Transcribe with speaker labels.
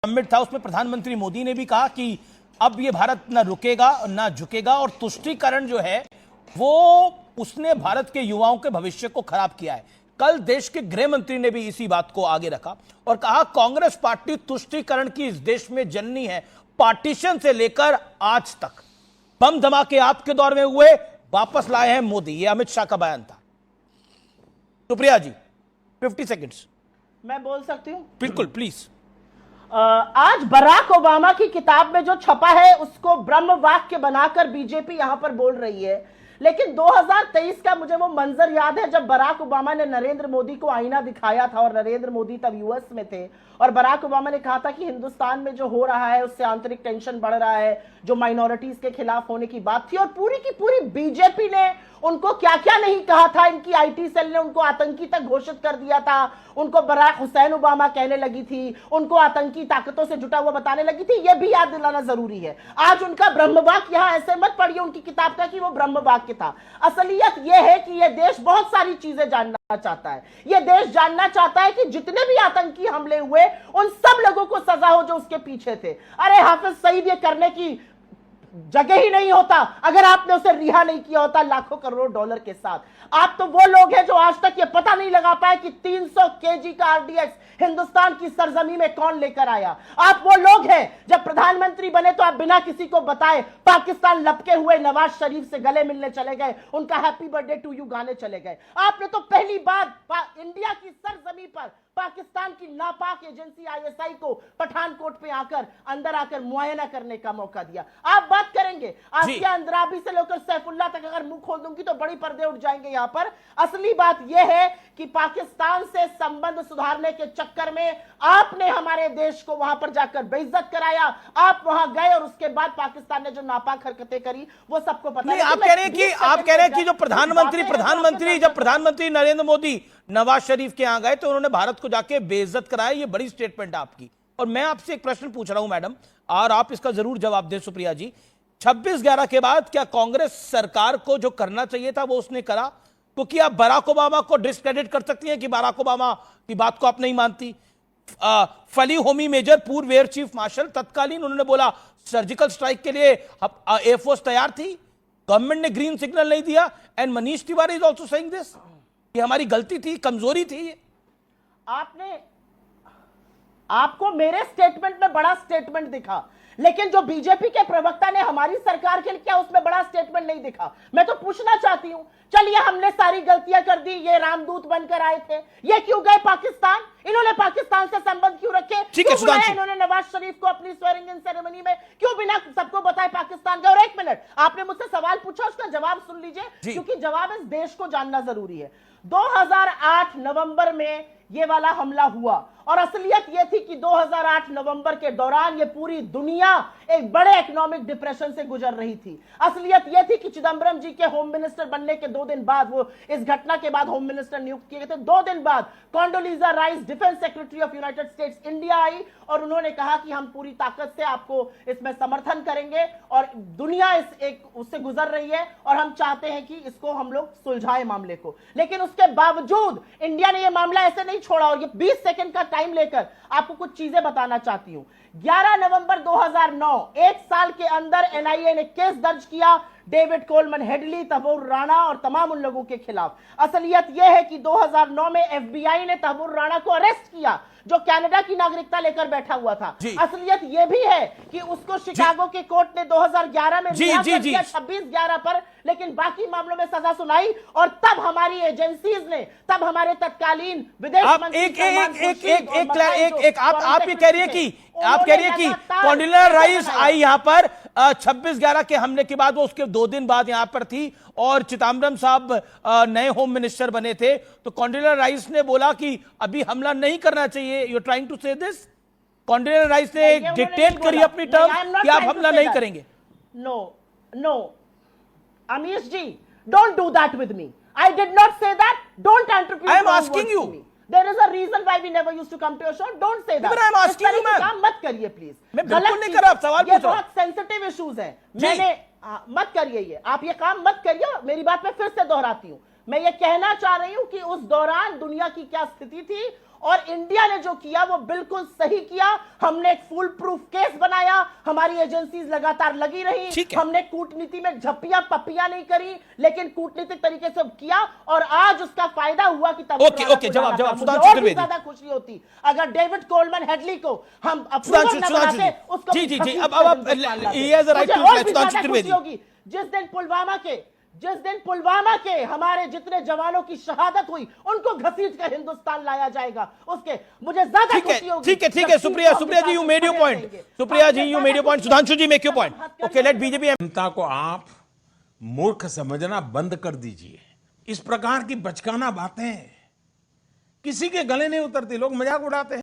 Speaker 1: Summit था उसमें प्रधानमंत्री मोदी ने भी कहा कि अब ये भारत ना रुकेगा ना झुकेगा, और तुष्टीकरण जो है वो उसने भारत के युवाओं के भविष्य को खराब किया है। कल देश के गृह मंत्री ने भी इसी बात को आगे रखा और कहा कांग्रेस पार्टी तुष्टीकरण की इस देश में जननी है, पार्टीशन से लेकर आज तक। बम धमाके आपके दौर में हुए, वापस लाए हैं मोदी, ये अमित शाह का बयान था। सुप्रिया जी 50 सेकंड्स।
Speaker 2: मैं बोल सकती हूं?
Speaker 1: बिल्कुल प्लीज।
Speaker 2: आज बराक ओबामा की किताब में जो छपा है उसको ब्रह्म वाक्य बनाकर बीजेपी यहां पर बोल रही है, लेकिन 2023 का मुझे वो मंजर याद है जब बराक ओबामा ने नरेंद्र मोदी को आईना दिखाया था, और नरेंद्र मोदी तब यूएस में थे, और बराक ओबामा ने कहा था कि हिंदुस्तान में जो हो रहा है उससे आंतरिक टेंशन बढ़ रहा है, जो माइनॉरिटीज के खिलाफ होने की बात थी। और पूरी की पूरी बीजेपी ने उनको क्या क्या नहीं कहा था, इनकी आईटी सेल ने उनको आतंकी तक घोषित कर दिया था, उनको बराक हुसैन ओबामा कहने लगी थी, उनको आतंकी ताकतों से जुटा हुआ बताने लगी थी। यह भी याद दिलाना जरूरी है। आज उनका ब्रह्मवाक्य यहां ऐसे मत पढ़िए उनकी किताब का कि वो ब्रह्मवाक्य था। असलियत यह है कि यह देश बहुत सारी चीजें जानना चाहता है। यह देश जानना चाहता है कि जितने भी आतंकी हमले हुए उन सब लोगों को सजा हो जो उसके पीछे थे। अरे हाफिज सईद ये करने की जगह ही नहीं होता अगर आपने उसे रिहा नहीं किया होता लाखों करोड़ डॉलर के साथ। आप तो वो लोग हैं जो आज तक ये पता नहीं लगा पाए कि 300 केजी का आरडीएक्स हिंदुस्तान की सरजमी में कौन लेकर आया। आप वो लोग हैं जब प्रधानमंत्री बने तो आप बिना किसी को बताए पाकिस्तान लपके हुए नवाज शरीफ से गले मिलने चले गए, उनका हैप्पी बर्थडे टू यू गाने चले गए। आपने तो पहली बार इंडिया की सरजमी पर पाकिस्तान की नापाक एजेंसी आईएसआई को पठानकोट पे आकर अंदर आकर मुआयना करने का मौका दिया। आप बात करेंगे आसिया अंद्राबी से लेकर सैफुल्लाह तक अगर मुंह खोल दूंगी तो बड़ी पर्दे उठ जाएंगे यहां पर। असली बात यह है कि पाकिस्तान से संबंध सुधारने के चक्कर में आपने हमारे देश को वहां पर जाकर बेइज्जत कराया। आप वहां गए और उसके बाद पाकिस्तान ने जो नापाक हरकतें करी वो सबको पता है।
Speaker 1: आप कह रहे हैं कि जो प्रधानमंत्री नरेंद्र मोदी नवाज शरीफ के यहां गए तो उन्होंने भारत को जाके बेइज्जत कराया, ये बड़ी स्टेटमेंट है आपकी। और मैं आपसे एक प्रश्न पूछ रहा हूं मैडम, और आप इसका जरूर जवाब दें सुप्रिया जी। 26/11 के बाद क्या कांग्रेस सरकार को जो करना चाहिए था वो उसने करा? क्योंकि आप बराक ओबामा को डिस्क्रेडिट कर सकती हैं कि बराक ओबामा की बात को आप नहीं मानती। फली होमी मेजर पूर्व एयर चीफ मार्शल तत्कालीन उन्होंने बोला सर्जिकल स्ट्राइक के लिए एयरफोर्स तैयार थी, गवर्नमेंट ने ग्रीन सिग्नल नहीं दिया। And Manish Tiwari is also saying this, ये हमारी गलती थी, कमजोरी थी।
Speaker 2: आपको मेरे स्टेटमेंट में बड़ा स्टेटमेंट दिखा, लेकिन जो बीजेपी के प्रवक्ता ने हमारी सरकार के लिए किया उसमें बड़ा स्टेटमेंट नहीं दिखा। मैं तो पूछना चाहती हूं, चलिए हमने सारी गलतियां कर दी, ये रामदूत बनकर आए थे, ये क्यों गए पाकिस्तान? इन्होंने पाकिस्तान से संबंध क्यों रखे? क्यों बुलाया इन्होंने नवाज शरीफ को अपनी स्वेरिंग इन सेरेमनी में? क्यों बिना सबको बताए पाकिस्तान गए? और एक मिनट, आपने मुझसे सवाल पूछा, उसका जवाब सुन लीजिए क्योंकि जवाब इस देश को जानना जरूरी है। 2008 नवंबर में ये वाला हमला हुआ और असलियत यह थी कि 2008 नवंबर के दौरान ये पूरी दुनिया एक बड़े इकोनॉमिक डिप्रेशन से गुजर रही थी। असलियत यह थी कि चिदंबरम जी के होम मिनिस्टर बनने के 2 दिन बाद, वो इस घटना के बाद होम मिनिस्टर नियुक्त किए गए थे, 2 दिन बाद Condoleezza Rice defence secretary of United States India आई और उन्होंने कहा कि हम पूरी ताकत से आपको इसमें समर्थन करेंगे और दुनिया उससे गुजर रही है और हम चाहते हैं कि इसको हम लोग सुलझाए मामले को। लेकिन उसके बावजूद इंडिया ने यह मामला ऐसे नहीं छोड़ा और ये 20 सेकंड का टाइम लेकर आपको कुछ चीजें बताना चाहती हूं। 11 नवंबर 2009, 1 साल के अंदर एनआईए ने केस दर्ज किया David Coleman Headley, Tahawwur Rana और तमाम उन लोगों के खिलाफ। असलियत यह है कि 2009 में एफबीआई ने तहबूर राणा को अरेस्ट किया जो कनाडा की नागरिकता लेकर बैठा हुआ था। असलियत यह भी है कि उसको शिकागो के कोर्ट ने 2011 में रिहा कर दिया 26/11 पर, लेकिन बाकी मामलों में सजा सुनाई और तब हमारी एजेंसीज ने, तब हमारे तत्कालीन विदेश मंत्री
Speaker 1: आप ये कह रही है कि कॉन्डोलीजा राइस आई यहां पर 26/11 के हमले के बाद, वो उसके 2 दिन बाद यहां पर थी और चिदंबरम साहब नए होम मिनिस्टर बने थे, तो कॉन्डोलीजा राइस ने बोला कि अभी हमला नहीं करना चाहिए। You are trying to say this? Condoleezza Rice ने डिक्टेट करी अपनी टर्म कि आप हमला नहीं करेंगे।
Speaker 2: No Amish ji, don't do that with me. I did not say that. Don't interpret.
Speaker 1: I am asking you.
Speaker 2: There is a reason why we never used to come to your show. Don't say that.
Speaker 1: I'm asking you, ma'am.
Speaker 2: काम मत करिए please.
Speaker 1: मैं बिल्कुल नहीं कर रहा, आप सवाल पूछ रहा हूं।
Speaker 2: ये बहुत सेंसिटिव इश्यूज हैं। मैंने मत करिए ये, आप ये काम मत करिए। मेरी बात मैं फिर से दोहराती हूं, मैं ये कहना चाह रही हूं कि उस दौरान दुनिया की क्या स्थिति थी और इंडिया ने जो किया वो बिल्कुल सही किया। हमने एक फुल प्रूफ केस बनाया, हमारी एजेंसीज लगातार लगी रही,
Speaker 1: ठीक है।
Speaker 2: हमने कूटनीति में झप्पियां पप्पियां नहीं करी, लेकिन कूटनीतिक तरीके से किया और आज उसका फायदा हुआ कि तब
Speaker 1: ओके, जवाब सुधांशु
Speaker 2: और भी
Speaker 1: त्रिवेदी।
Speaker 2: ज्यादा खुशी होती अगर डेविड कोलमन हेडली को हम
Speaker 1: सुधांशु
Speaker 2: अप्रूवल न बनाते, उसको
Speaker 1: जी,
Speaker 2: भी
Speaker 1: जी, जी,
Speaker 2: खतीब
Speaker 1: अब
Speaker 2: से
Speaker 1: आप
Speaker 2: हिंदुस्तान लाते।
Speaker 1: he has a right
Speaker 2: मुझे
Speaker 1: to
Speaker 2: और
Speaker 1: reply,
Speaker 2: भी
Speaker 1: सुधांशु
Speaker 2: ज्यादा
Speaker 1: त्रिवेदी।
Speaker 2: खुशी होगी जिस दिन पुलवामा के हमारे जितने जवानों की शहादत हुई उनको घसीट कर हिंदुस्तान लाया जाएगा, उसके मुझे ज्यादा खुशी होगी।
Speaker 1: ठीक है, Supriya ji, you made your point, Supriya ji, you made your point, Sudhanshu ji make your point. Okay, let BJP.
Speaker 3: जनता को आप मूर्ख समझना बंद कर दीजिए। इस प्रकार की बचकाना बातें किसी के गले नहीं उतरती, लोग मजाक उड़ाते हैं।